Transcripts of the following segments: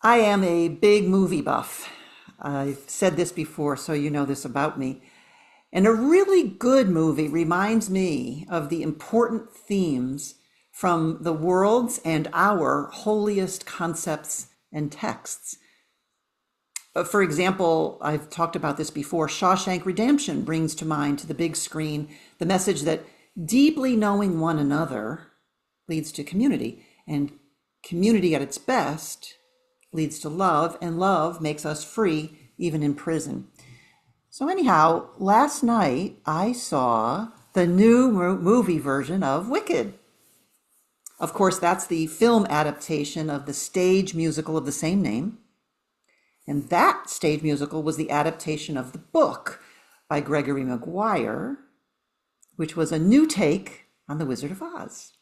I am a big movie buff. I've said this before, so you know this about me. And a really good movie reminds me of the important themes from the world's and our holiest concepts and texts. For example, I've talked about this before. Shawshank Redemption brings to mind to the big screen the message that deeply knowing one another leads to community, and community at its best leads to love, and love makes us free even in prison. So anyhow, last night I saw the new movie version of Wicked. Of course, that's the film adaptation of the stage musical of the same name. And that stage musical was the adaptation of the book by Gregory Maguire, which was a new take on The Wizard of Oz.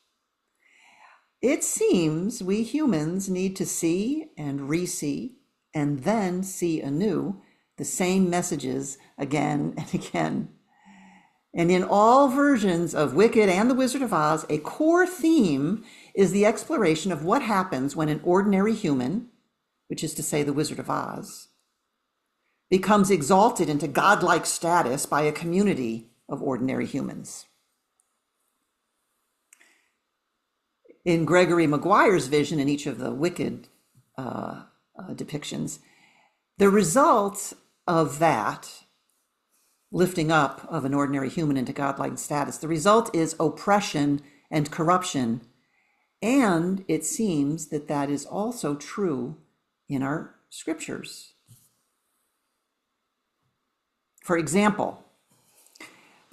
It seems we humans need to see and re-see and then see anew the same messages again and again. And in all versions of Wicked and The Wizard of Oz, a core theme is the exploration of what happens when an ordinary human, which is to say the Wizard of Oz, becomes exalted into godlike status by a community of ordinary humans. In Gregory Maguire's vision in each of the Wicked depictions, the result of that lifting up of an ordinary human into godlike status, the result is oppression and corruption. And it seems that that is also true in our scriptures. For example,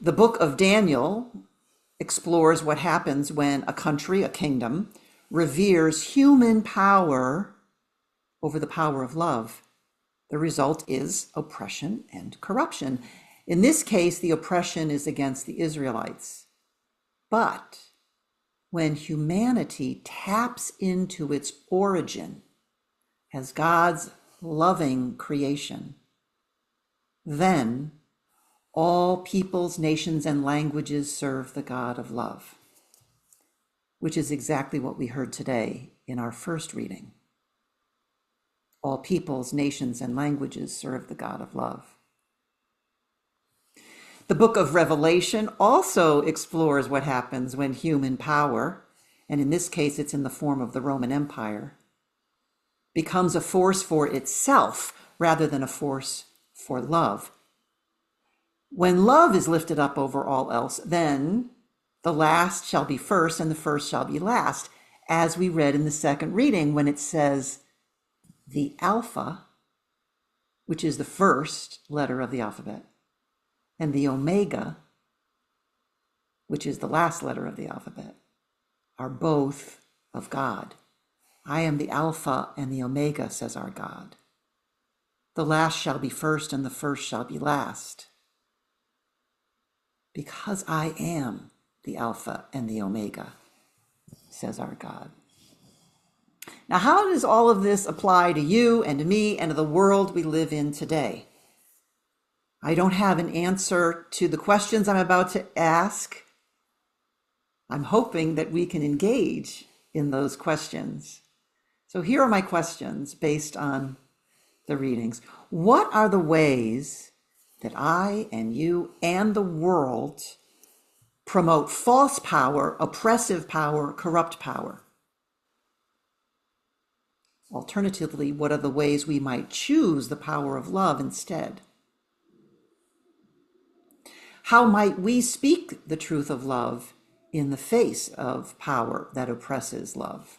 the book of Daniel explores what happens when a country, a kingdom, reveres human power over the power of love. The result is oppression and corruption. In this case, the oppression is against the Israelites. But when humanity taps into its origin as God's loving creation, then all peoples, nations, and languages serve the God of love, which is exactly what we heard today in our first reading. All peoples, nations, and languages serve the God of love. The book of Revelation also explores what happens when human power, and in this case it's in the form of the Roman Empire, becomes a force for itself rather than a force for love. When love is lifted up over all else, then the last shall be first and the first shall be last, as we read in the second reading when it says the Alpha, which is the first letter of the alphabet, and the Omega, which is the last letter of the alphabet, are both of God. I am the Alpha and the Omega, says our God. The last shall be first and the first shall be last, because I am the Alpha and the Omega, says our God. Now, how does all of this apply to you and to me and to the world we live in today? I don't have an answer to the questions I'm about to ask. I'm hoping that we can engage in those questions. So here are my questions based on the readings. What are the ways that I and you and the world promote false power, oppressive power, corrupt power? Alternatively, what are the ways we might choose the power of love instead? How might we speak the truth of love in the face of power that oppresses love?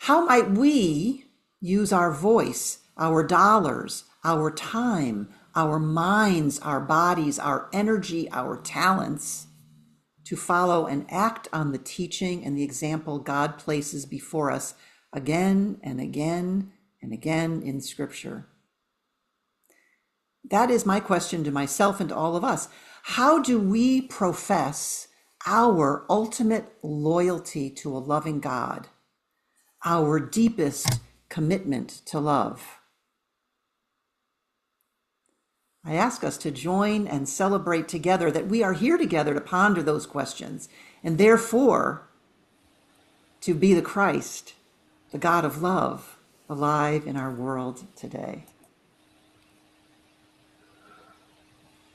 How might we use our voice, our dollars, our time, our minds, our bodies, our energy, our talents to follow and act on the teaching and the example God places before us again and again and again in Scripture? That is my question to myself and to all of us. How do we profess our ultimate loyalty to a loving God, our deepest commitment to love? I ask us to join and celebrate together that we are here together to ponder those questions and therefore to be the Christ the God of love alive in our world today.